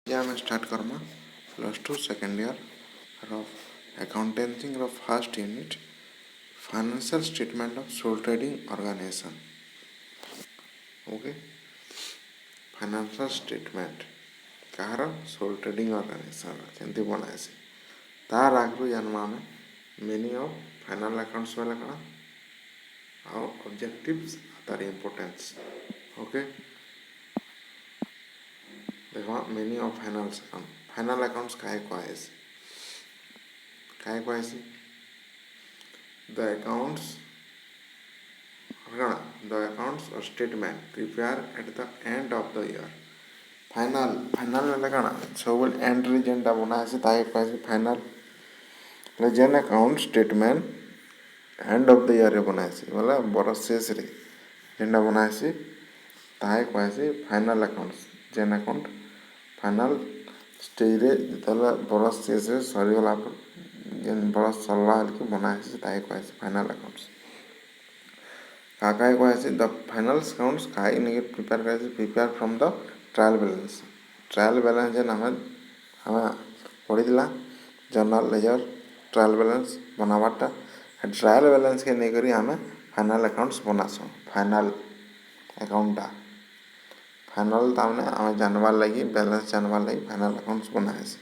ये आम स्टार्ट करमा +2 second year accountancy first unit financial statement of sole trading organisation. Okay, financial statement कहार sole trading organisation केमती बनाए तार आगु जानमा आम मीनिंग ऑफ फाइनल अकाउंट्स बेले कण आउ ऑब्जेक्टिव्स तार इंपोर्टेंस। ओके, देखो मीनिंग ऑफ फाइनल अकाउंट्स काहे कहसी द अकाउंट्स और statement prepare at the end of the year. Final बेले कण सब एंट्री जेनटा बनासी ताके कहसी फाइनल। जेन account statement end of the year बनासी बोले बरस शेष रे जेनटा बनासी ताहे कहसी फाइनल अकाउंट्स। जेन अकाउंट फाइनल स्टेज रे जतले बरस शेष रे सरीगला जेन बरस सरला हल्की बनासी ताहे कहसी फाइनल अकाउंट्स। काकाय कहसी द फाइनल अकाउंट्स काहे निगे prepare from the trial balance. Trial balance जेन हमें पढ़ीला जर्नल लेजर ट्रायल बैलेंस बनावाटा ट्रायल बैलेंस के नहीं आम फाइनल अकाउंट्स बनासु। फाइनल अकाउंटा फाइनल तामने आम जानवार लगी बैलेंस जानवार लगी फाइनल अकाउंट्स बनाएसी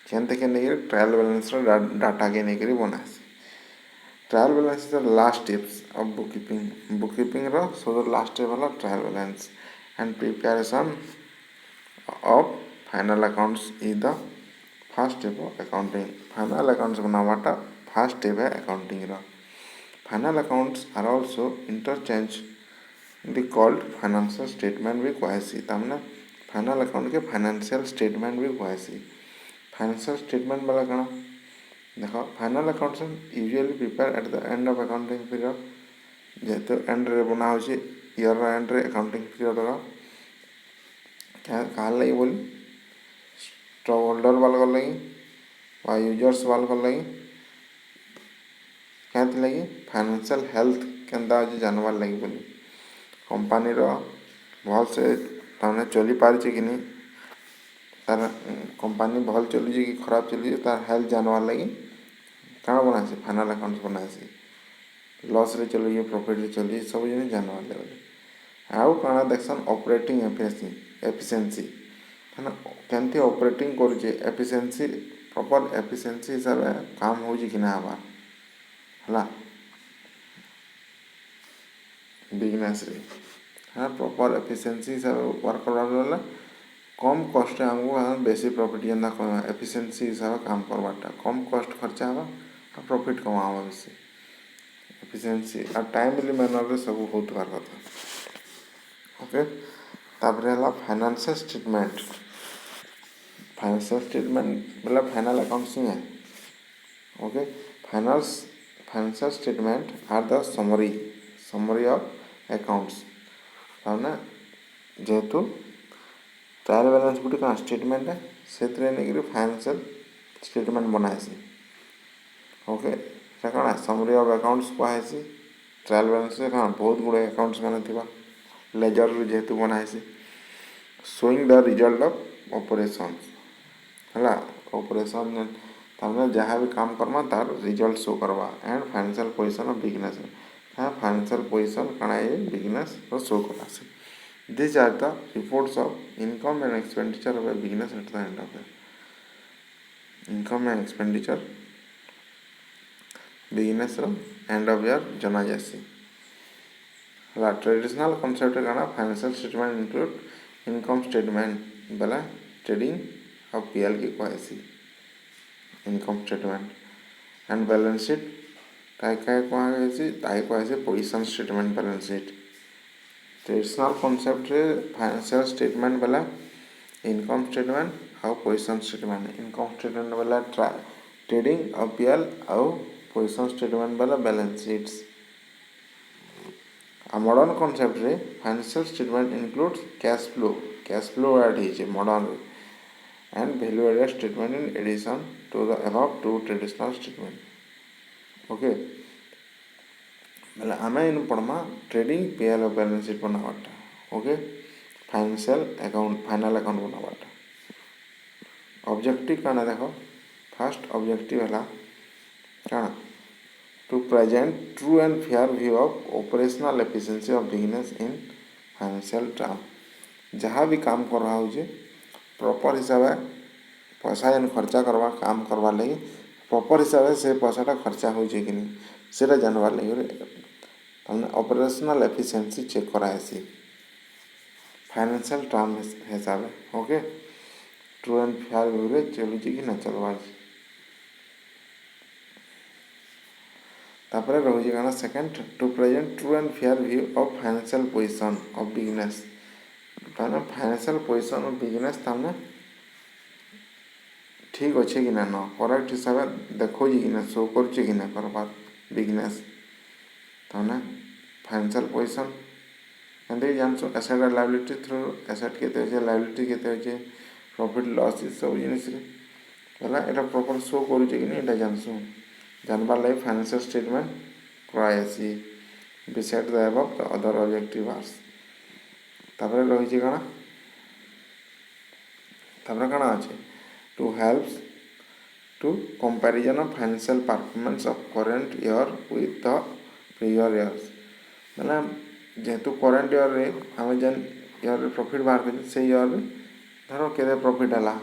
केनते के नहीं ट्रायल बैलेंस डाटा के नहीं बनाएसी। Trial balance is the last steps of bookkeeping रो सो द लास्ट स्टेप वाला trial balance and preparation of final accounts is the first step of accounting. Final accounts बनावाटा first step है accounting रो। Final accounts are also interchange the called financial statement भी कहसी तामने final account के financial statement भी कहसी। Financial statement वाला कण देखो final accounts usually prepare at the end of accounting period जेहेतु एंड रे बना हो ईयर एंड रे अकाउंटिंग पीरियड रो कहा लगी बोली स्टॉक होल्डर वाल लगी वा यूजर्स वाल लगी क्या लगी फाइनेंशियल हेल्थ केनता अच्छे जानवर लगी बोली कंपनी भल से ताने चली पारी कि नहीं तार कंपनी भल चलुची कि खराब चलुची तार हेल्थ जानवर लगी कण बनासी फाइनल अकाउंट्स बनासी लॉस रे चलुची प्रॉफिट रे चलुची सब जिन जानवर लगे आउ कण देखसन ऑपरेटिंग एफिशिएंसी है केमती ऑपरेटिंग करुचे एफिशिएंसी प्रॉपर एफिशिएंसी हिसाब से काम हो कि ना हवा है बिजनेस रे है प्रॉपर एफिशिएंसी हिसाब से वर्क करवा कम कॉस्ट आमको बेसी प्रॉफिट जेना एफिशिएंसी हिसाब से काम करवाटा कम कॉस्ट खर्चा हवा और प्रॉफिट कम हवा बेसी एफिशिएंसी और टाइमली मैनर रे सब होतवार कथा। ओके, तापर है फाइनेंशियल स्टेटमेंट बोला फाइनल अकाउंट्स ही है। Okay, financial statement are the summary of accounts तामने जेहेतु ट्रायल बैलेंस गुटी कौन स्टेटमेंट है से फाइनेंशियल स्टेटमेंट बनाएसी। ओके, कौन समरी ऑफ अकाउंट्स कहसी ट्रायल बैलेंस कौन बहुत गुड़े अकाउंट्स मान थी लेजर जेहेतु बनाएसी showing the result of operation है ऑपरेशन तामने जहाँ भी काम करमा तार रिजल्ट शो करवा and financial position of business financial position कणा ये बिजनेस शो करासी। These are the reports of income and expenditure of a business at the end of the income and expenditure business end of year जना जैसी traditional concept का financial statement include income statement बेला trading और PL की कहसी income statement and balance sheet कहसी position statement balance sheet. Traditional concept रे financial statement बेला इनकम स्टेटमेंट और पोजीशन स्टेटमेंट इनकम स्टेटमेंट बेला ट्रेडिंग और पीएल और पोजीशन स्टेटमेंट बेला बैलेंस शीट्स। आ मॉडर्न कॉन्सेप्ट रे financial statement includes cash flow add है modern and value added statement in addition to the above to traditional statement. Okay, बेला आम इन पढ़मा ट्रेडिंग पीएल और बैलेंस शीट बनावाटा। Okay, financial account final account बनावाटा objective काना देख फास्ट ऑब्जेक्टिव है क्या to present true and fair view of operational efficiency of business in financial term जहाँ भी काम कर रहा हो प्रॉपर हिसाब पैसा जेन खर्चा करवा काम करवार लगी प्रॉपर हिसाब से पैसाटा खर्चा हो कि नहीं से जानवार लगे ऑपरेशनल एफिशिएंसी चेक करासी फाइनेंशियल टर्म हिसाब okay true and fair view रे चलुची कि ना चलवार तापर रोचे क्या second to present true and fair view of financial position of business ताने फाइनेंशियल पोजिशन ऑफ बिजनेस ताने ठीक अच्छे कि ना न करेक्ट हिसाब से देखो कि ना शो करुचे कि ना करबार बिजनेस ताने फाइनेंशियल पोजिशन एंड जानसो asset and liability through asset केते होचे लायबिलिटी केते होचे प्रॉफिट लॉस सब जिनिस रे होला एटा प्रॉपर शो करुचे कि ना एटा जानसो जानबार लगे फाइनेंशियल स्टेटमेंट करासी beside the above the other objective आर्स तापर रही कण तापर कण अच्छे to helps to comparison of financial performance of current year with the previous years मतलब जेहेतु करंट ईयर रे आम जेन ईयर प्रॉफिट बाहर कर से ईयर रे धर केते प्रॉफिट है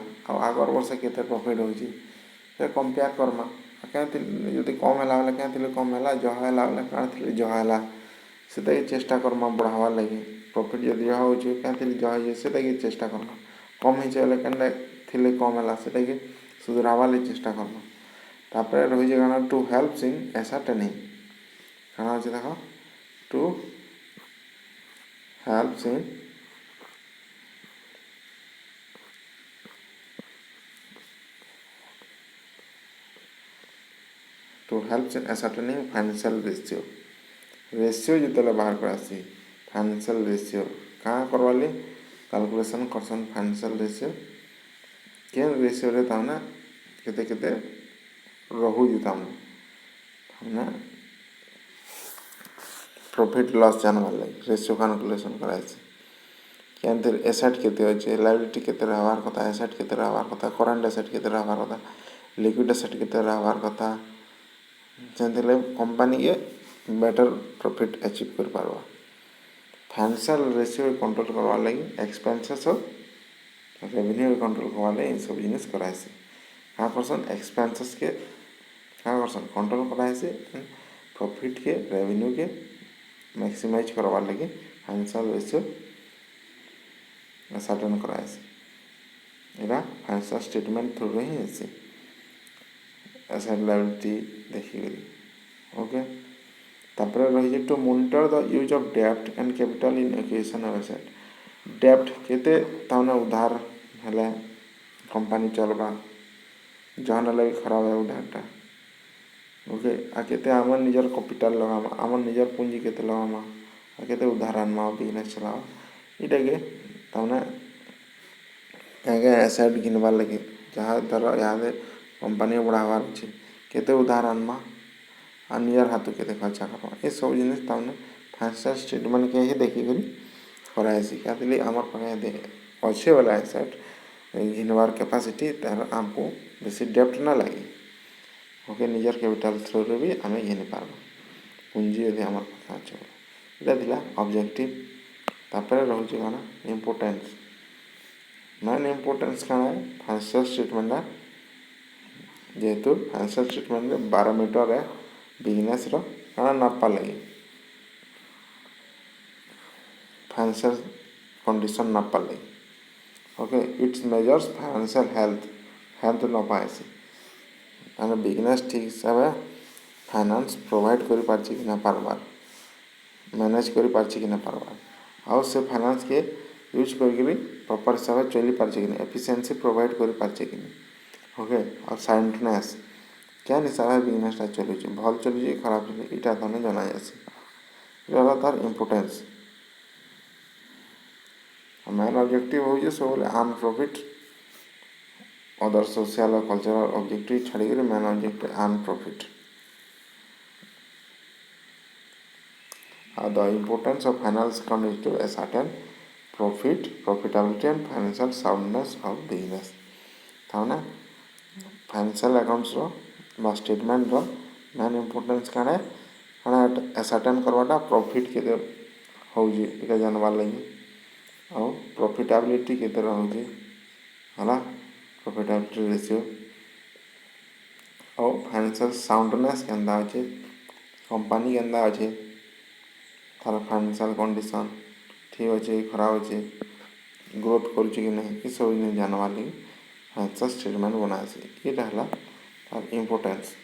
आगर वर्ष केते प्रॉफिट हो कंपेयर करमा क्या जदि कम है बोले क्या कम है जह है बोले क्या जह है से चेष्टा करमा बढ़ावार लगे प्रॉफिट जब जह हो क्या जह से चेष्टा करमा कम हो क्या कम है से सुधरावार लगे चेष्टा करमा तापर रही क्या टू हेल्प इन एसर्टेनिंग क्या अच्छे देख to help in to help in ascertaining financial ratio जो बाहर करासी फाइनेंशियल रेशियो कहाँ करवाली कैलकुलेशन करसन फाइनेंशियल रेशियो के रेशियो रे तामने केते केते रहू तामने प्रॉफिट लॉस जानवार लगे रेशियो कैलकुलेशन करासी क्या एसेट केते होचे लायबिलिटी केते रहबार कथा एसेट केते रहबार कथा करंट एसेट केते रहबार कथा लिक्विड एसेट केते रहबार कथा जेनथिले कंपनी के बेटर प्रॉफिट अचीव कर पारबा फाइनेंशियल रेशियो कंट्रोल करवार लगी एक्सपेंसेस और रेवेन्यू कंट्रोल करवार लगी सब जिनिस करासी क्या करसन एक्सपेंसेस के क्या करसन कंट्रोल करासी प्रॉफिट के रेवेन्यू के मैक्सिमाइज करवार लगी फाइनेंशियल रेशियो सर्टेन करासी एरा फाइनेंशियल स्टेटमेंट थ्रू ही ऐसे एसेट लायबिलिटी देखिए ओके तापर रही to monitor the use of डेब्ट and capital in acquisition of asset डेब्ट केते ताने उधार हेले कंपनी चलबा जहां लगे खराब है उधारटा ओके आ केते आम निजर कैपिटल लगामा आम निजर पूंजी केते लगामा आ केते उधार आनमा बिजनेस चलावा इटा के ताने क्या एसेट घिनबार लगे जहाँ धर यहाँ कंपनी बढ़ावार अच्छे केते उधार आनमा आ निजर हाथ केते खर्चा करवा ये सब जिनिस तामने फाइनेंशियल स्टेटमेंट के ही देखी करी करासी क्या आमर पाखे अच्छे वाला एसेट घिनबार कैपेसिटी तार आमको बेसी डेप्ट ना लगे ओके निजर कैपिटल थ्रू रे भी आम घिनि पार्बा पूंजी यदि आमर पाखे अच्छे इटा ऑब्जेक्टिव तापर रोचे कौन इम्पोर्टेंस मेन इम्पोर्टेंस क्या है फाइनेंशियल स्टेटमेंट जेहेतु फाइनेंशियल स्टेटमेंट 12 मीटर है बिजनेस रा नापा लगे फाइनेंशियल कंडीशन नापा लगे okay it's measures financial health नपासी मैंने बिजनेस ठीक हिसाब फाइनेंस प्रोवाइड कर पारछि कि ना पारबार मैनेज कर पारछि कि ना पारबार आउ से फाइनेंस के यूज करके प्रॉपर हिसाब से चली पारछि कि ना एफिशिएंसी प्रोवाइड कर पारछि कि ना ओके और साइंडनेस क्या हिसाब से बिजनेसटा चलुचे भल चलुचे खराब चलुचे इटा ताने जाना जासी इटा तार इम्पोर्टेंस मेन ऑब्जेक्टिव हो सब आर्न प्रॉफिट अदर सोशल और कल्चरल ऑब्जेक्टिव छाड़ी main objective earn profit the importance of finance comes to ascertain profitability and financial soundness of business ताने फाइनान्शियल अकाउंट्सर बा स्टेटमेंटर मेन इम्पोर्टेंस काणे एसर्टेन करवाटा प्रॉफिट केते होउजी एटा जानवार लगी और प्रॉफिटेबिलिटी केते रहउजी हला प्रॉफिटेबिलिटी रेशियो और फाइनान्शियल साउंडनेस केंदा अछि कंपनी केंदा अछि तार फाइनान्शियल कंडीशन ठीक अच्छे खराब अच्छे ग्रोथ करुच्चे कि नहीं ये सब जानवार लगी फाइनान्शियल स्टेटमेंट बनासी ये तार इम्पोर्टेंस।